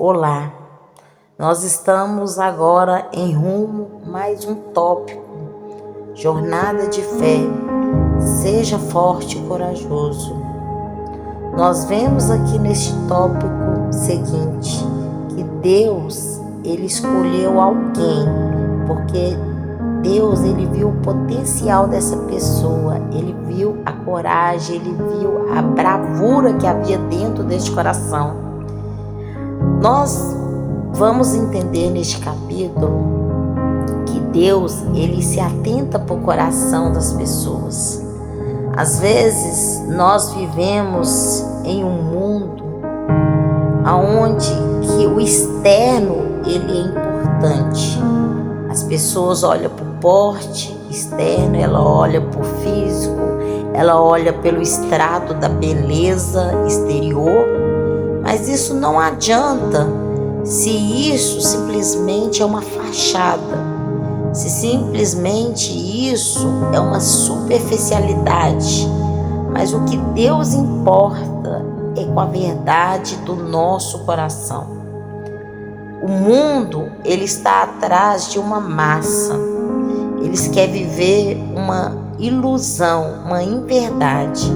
Olá, nós estamos agora em rumo mais um tópico, jornada de fé, seja forte e corajoso. Nós vemos aqui neste tópico seguinte, que Deus, Ele escolheu alguém, porque Deus, Ele viu o potencial dessa pessoa, Ele viu a coragem, Ele viu a bravura que havia dentro deste coração. Nós vamos entender neste capítulo que Deus, Ele se atenta para o coração das pessoas. Às vezes, nós vivemos em um mundo onde que o externo, ele é importante. As pessoas olham para o porte externo, ela olha para o físico, ela olha pelo extrato da beleza exterior, mas isso não adianta se isso simplesmente é uma fachada, se simplesmente isso é uma superficialidade. Mas o que Deus importa é com a verdade do nosso coração. O mundo, ele está atrás de uma massa. Eles querem viver uma ilusão, uma inverdade.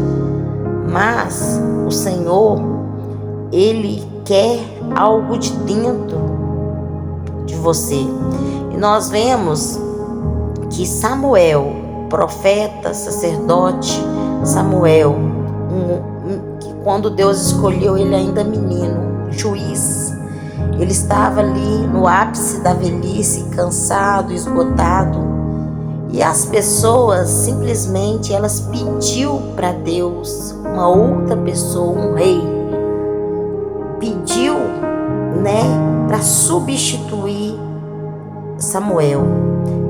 Mas o Senhor, Ele quer algo de dentro de você. E nós vemos que Samuel, profeta, sacerdote, Samuel, que quando Deus escolheu ele ainda menino, juiz, ele estava ali no ápice da velhice, cansado, esgotado, e as pessoas simplesmente elas pediu para Deus uma outra pessoa, um rei, pediu, para substituir Samuel.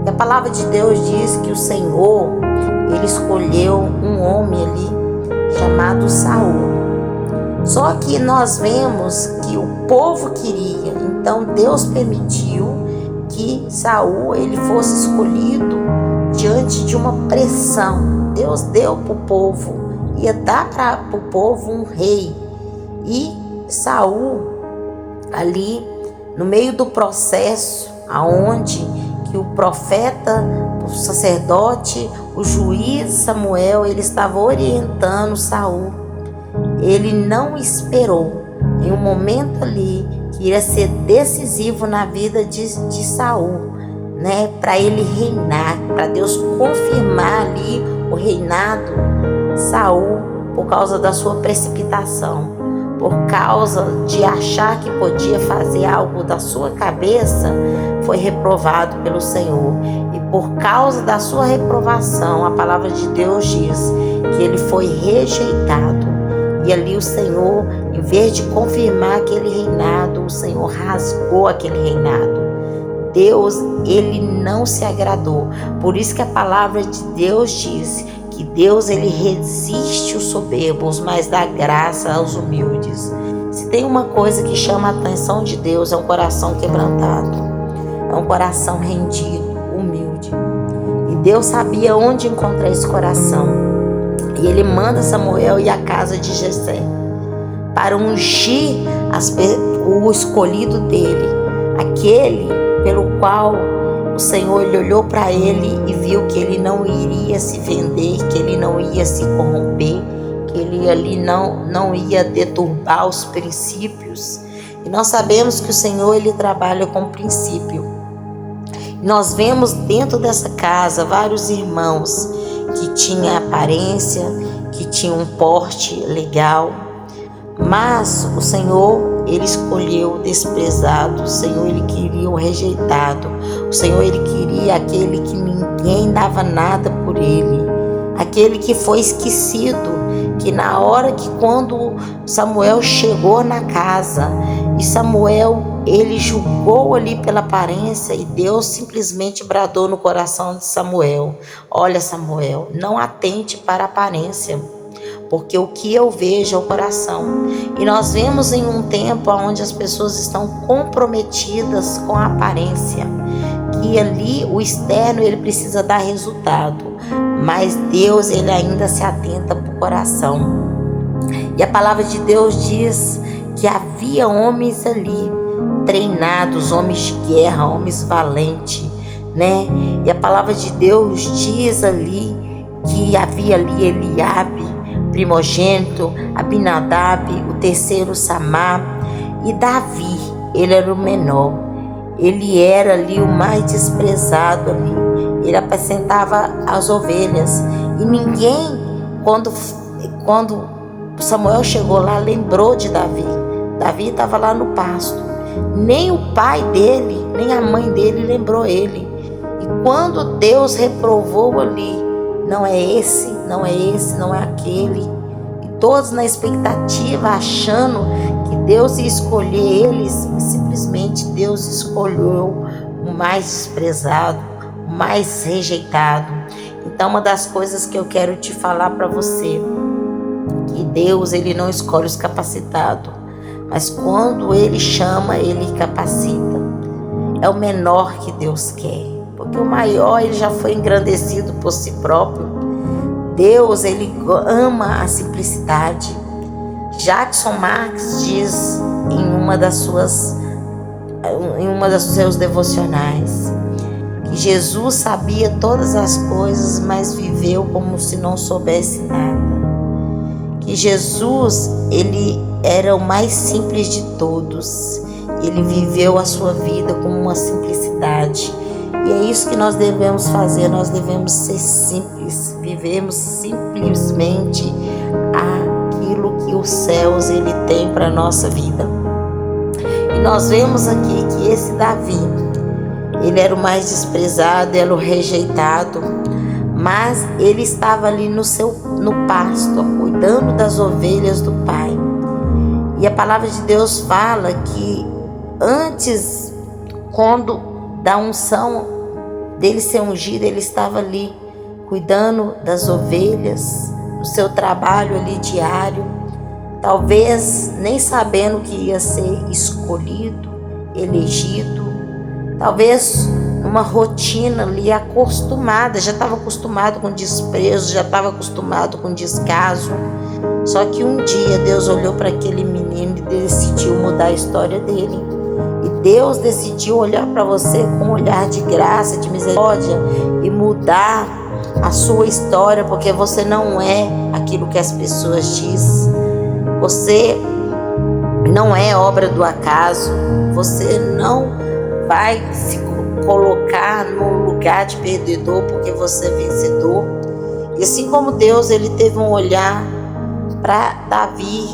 E a palavra de Deus diz que o Senhor, Ele escolheu um homem ali chamado Saul. Só que nós vemos que o povo queria, então Deus permitiu que Saul ele fosse escolhido diante de uma pressão. Deus deu para o povo, ia dar para o povo um rei. E Saul, ali no meio do processo, aonde que o profeta, o sacerdote, o juiz Samuel, ele estava orientando Saul. Ele não esperou em um momento ali que iria ser decisivo na vida de Saul, para ele reinar, para Deus confirmar ali o reinado. Saul, por causa da sua precipitação, por causa de achar que podia fazer algo da sua cabeça, foi reprovado pelo Senhor. E por causa da sua reprovação, a palavra de Deus diz que ele foi rejeitado. E ali o Senhor, em vez de confirmar aquele reinado, o Senhor rasgou aquele reinado. Deus, ele não se agradou. Por isso que a palavra de Deus diz que Deus, ele resiste os soberbos, mas dá graça aos humildes. Se tem uma coisa que chama a atenção de Deus, é um coração quebrantado, é um coração rendido, humilde. E Deus sabia onde encontrar esse coração. E ele manda Samuel ir à casa de Jessé para ungir o escolhido dele, aquele pelo qual o Senhor ele olhou para ele e viu que ele não iria se vender, que ele não ia se corromper, que ele ali não ia deturbar os princípios. E nós sabemos que o Senhor ele trabalha com princípio. Nós vemos dentro dessa casa vários irmãos que tinham aparência, que tinham um porte legal, mas o Senhor ele escolheu o desprezado, o Senhor ele queria o rejeitado, o Senhor ele queria aquele que ninguém dava nada por ele, aquele que foi esquecido, que na hora que quando Samuel chegou na casa e Samuel ele julgou ali pela aparência e Deus simplesmente bradou no coração de Samuel: olha, Samuel, não atente para a aparência, porque o que eu vejo é o coração. E nós vemos em um tempo onde as pessoas estão comprometidas com a aparência, que ali o externo ele precisa dar resultado, mas Deus ele ainda se atenta para o coração. E a palavra de Deus diz que havia homens ali, treinados, homens de guerra, homens valentes, né? E a palavra de Deus diz ali que havia ali Eliabe, primogênito, Abinadab, o terceiro Samar, e Davi, ele era o menor. Ele era ali o mais desprezado ali. Ele apacentava as ovelhas. E ninguém, quando Samuel chegou lá, lembrou de Davi. Davi estava lá no pasto. Nem o pai dele, nem a mãe dele lembrou ele. E quando Deus reprovou ali, não é esse, não é esse, não é aquele. E todos na expectativa, achando que Deus ia escolher eles, e simplesmente Deus escolheu o mais desprezado, o mais rejeitado. Então, uma das coisas que eu quero te falar para você, que Deus, ele não escolhe os capacitados, mas quando ele chama, ele capacita. É o menor que Deus quer, porque o maior, ele já foi engrandecido por si próprio. Deus, ele ama a simplicidade. Jackson Marx diz em uma dos seus devocionais que Jesus sabia todas as coisas, mas viveu como se não soubesse nada. Que Jesus, ele era o mais simples de todos. Ele viveu a sua vida com uma simplicidade. E é isso que nós devemos fazer. Nós devemos ser simples. Vivemos simplesmente aquilo que os céus ele tem para a nossa vida. E nós vemos aqui que esse Davi, ele era o mais desprezado, era o rejeitado, mas ele estava ali no pasto, cuidando das ovelhas do pai. E a palavra de Deus fala que antes, quando da unção dele ser ungido, ele estava ali cuidando das ovelhas, no seu trabalho ali diário, talvez nem sabendo que ia ser escolhido, elegido, talvez numa rotina ali acostumada, já estava acostumado com desprezo, já estava acostumado com descaso. Só que um dia Deus olhou para aquele menino e decidiu mudar a história dele. E Deus decidiu olhar para você com um olhar de graça, de misericórdia e mudar a sua história, porque você não é aquilo que as pessoas dizem. Você não é obra do acaso. Você não vai se colocar num lugar de perdedor porque você é vencedor. E assim como Deus, ele teve um olhar para Davi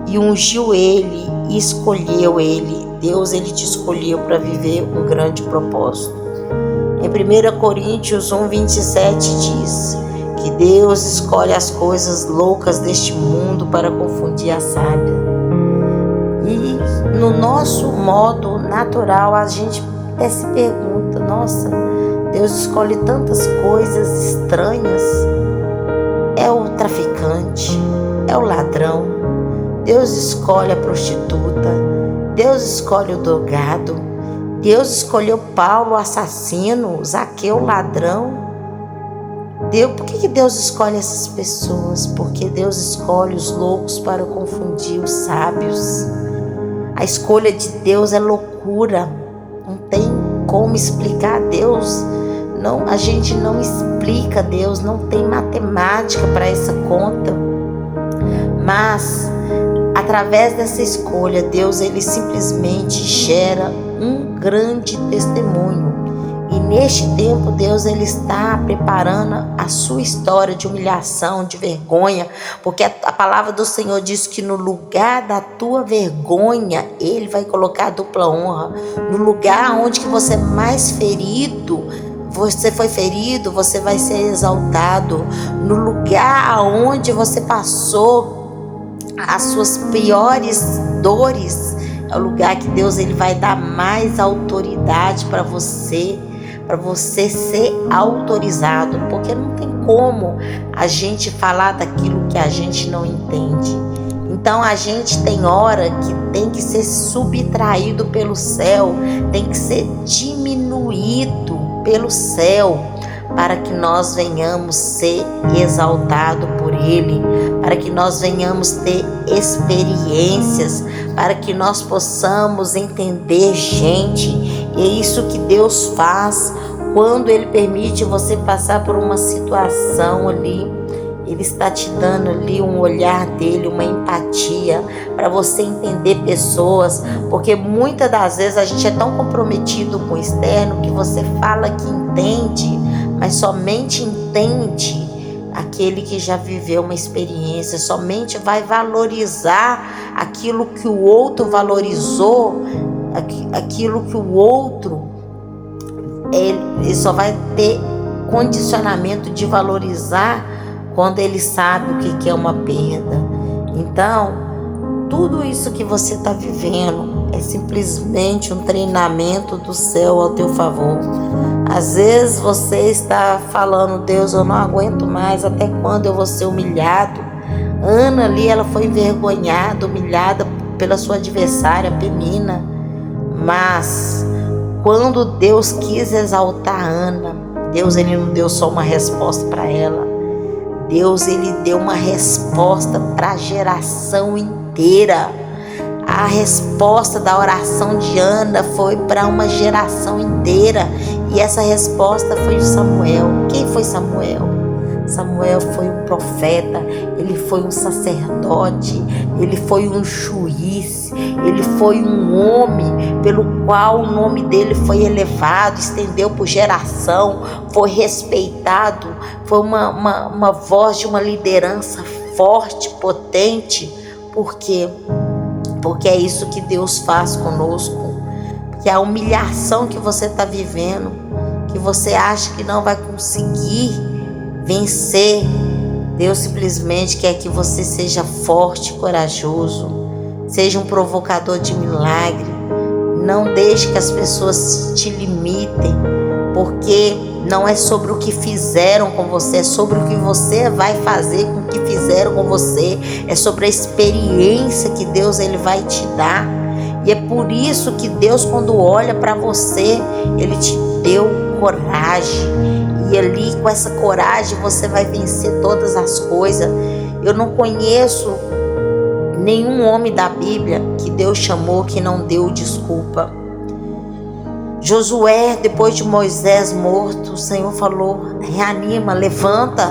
e ungiu ele e escolheu ele. Deus, ele te escolheu para viver um grande propósito. Em 1 Coríntios 1:27 diz que Deus escolhe as coisas loucas deste mundo para confundir a sábia. E no nosso modo natural, a gente até se pergunta: nossa, Deus escolhe tantas coisas estranhas. É o traficante, é o ladrão, Deus escolhe a prostituta, Deus escolhe o drogado, Deus escolheu Paulo, o assassino, Zaqueu, o ladrão. Por que Deus escolhe essas pessoas? Porque Deus escolhe os loucos para confundir os sábios. A escolha de Deus é loucura. Não tem como explicar Deus. Não, a gente não explica Deus, não tem matemática para essa conta. Mas através dessa escolha, Deus, ele simplesmente gera um grande testemunho. E neste tempo, Deus, ele está preparando a sua história de humilhação, de vergonha, porque a palavra do Senhor diz que no lugar da tua vergonha, ele vai colocar a dupla honra. No lugar onde que você é mais ferido, você foi ferido, você vai ser exaltado. No lugar onde você passou as suas piores dores, é o lugar que Deus, ele vai dar mais autoridade para você ser autorizado, porque não tem como a gente falar daquilo que a gente não entende. Então a gente tem hora que tem que ser subtraído pelo céu, tem que ser diminuído pelo céu, para que nós venhamos ser exaltados por Ele, para que nós venhamos ter experiências, para que nós possamos entender, gente. E é isso que Deus faz quando Ele permite você passar por uma situação ali. Ele está te dando ali um olhar dele, uma empatia, para você entender pessoas, porque muitas das vezes a gente é tão comprometido com o externo que você fala que entende, mas somente entende aquele que já viveu uma experiência, somente vai valorizar aquilo que o outro valorizou, aquilo que o outro, ele só vai ter condicionamento de valorizar quando ele sabe o que é uma perda. Então, tudo isso que você está vivendo é simplesmente um treinamento do céu ao teu favor. Às vezes você está falando: Deus, eu não aguento mais, até quando eu vou ser humilhado? Ana ali, ela foi envergonhada, humilhada pela sua adversária, Penina. Mas quando Deus quis exaltar Ana, Deus, ele não deu só uma resposta para ela. Deus, ele deu uma resposta para a geração inteira. A resposta da oração de Ana foi para uma geração inteira. E essa resposta foi o Samuel. Quem foi Samuel? Samuel foi um profeta, ele foi um sacerdote, ele foi um juiz, ele foi um homem pelo qual o nome dele foi elevado, estendeu por geração, foi respeitado, foi uma voz de uma liderança forte, potente. Por quê? Porque é isso que Deus faz conosco. Porque a humilhação que você está vivendo, que você acha que não vai conseguir vencer, Deus simplesmente quer que você seja forte, corajoso, seja um provocador de milagre. Não deixe que as pessoas te limitem, porque não é sobre o que fizeram com você, é sobre o que você vai fazer com o que fizeram com você, é sobre a experiência que Deus, ele vai te dar. E é por isso que Deus, quando olha para você, ele te deu coragem. E ali, com essa coragem, você vai vencer todas as coisas. Eu não conheço nenhum homem da Bíblia que Deus chamou que não deu desculpa. Josué, depois de Moisés morto, o Senhor falou: reanima, levanta,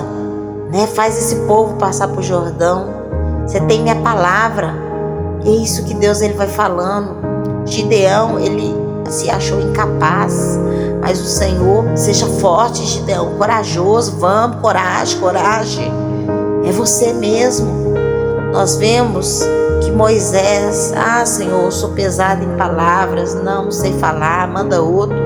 né? Faz esse povo passar por Jordão. Você tem minha palavra. E é isso que Deus, ele vai falando. Gideão, ele se achou incapaz, mas o Senhor: seja forte, Gideão, corajoso, vamos, coragem, é você mesmo. Nós vemos que Moisés: Senhor, eu sou pesado em palavras, não sei falar, manda outro.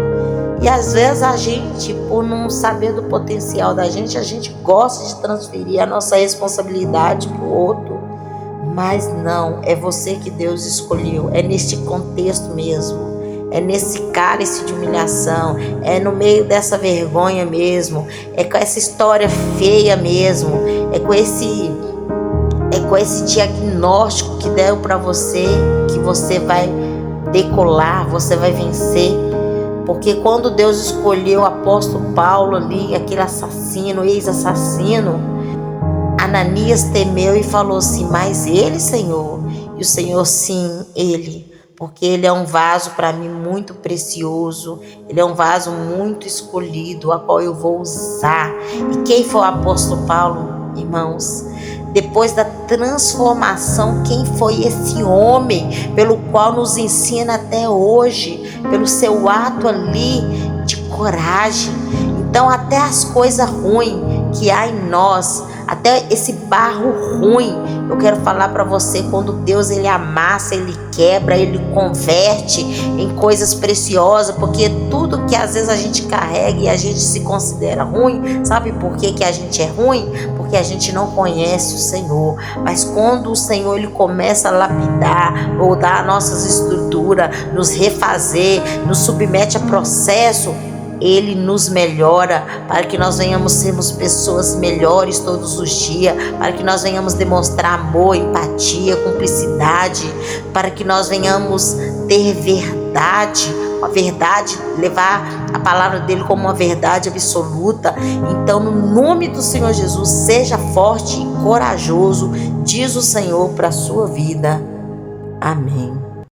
E às vezes a gente, por não saber do potencial da gente, a gente gosta de transferir a nossa responsabilidade para o outro. Mas não, é você que Deus escolheu, é neste contexto mesmo. É nesse cálice de humilhação, é no meio dessa vergonha mesmo, é com essa história feia mesmo, é com esse diagnóstico que deu para você, que você vai decolar, você vai vencer. Porque quando Deus escolheu o apóstolo Paulo ali, aquele assassino, ex-assassino, Ananias temeu e falou assim: mas ele, Senhor? E o Senhor: sim, ele. Porque ele é um vaso para mim muito precioso, ele é um vaso muito escolhido, a qual eu vou usar. E quem foi o apóstolo Paulo, irmãos? Depois da transformação, quem foi esse homem pelo qual nos ensina até hoje, pelo seu ato ali de coragem? Então, até as coisas ruins que há em nós, até esse barro ruim, eu quero falar para você, quando Deus, ele amassa, ele quebra, ele converte em coisas preciosas, porque tudo que às vezes a gente carrega e a gente se considera ruim, sabe por que a gente é ruim? Porque a gente não conhece o Senhor. Mas quando o Senhor, ele começa a lapidar, moldar nossas estruturas, nos refazer, nos submete a processo, ele nos melhora, para que nós venhamos sermos pessoas melhores todos os dias, para que nós venhamos demonstrar amor, empatia, cumplicidade, para que nós venhamos ter verdade, a verdade, levar a palavra dele como uma verdade absoluta. Então, no nome do Senhor Jesus, seja forte e corajoso, diz o Senhor para a sua vida. Amém.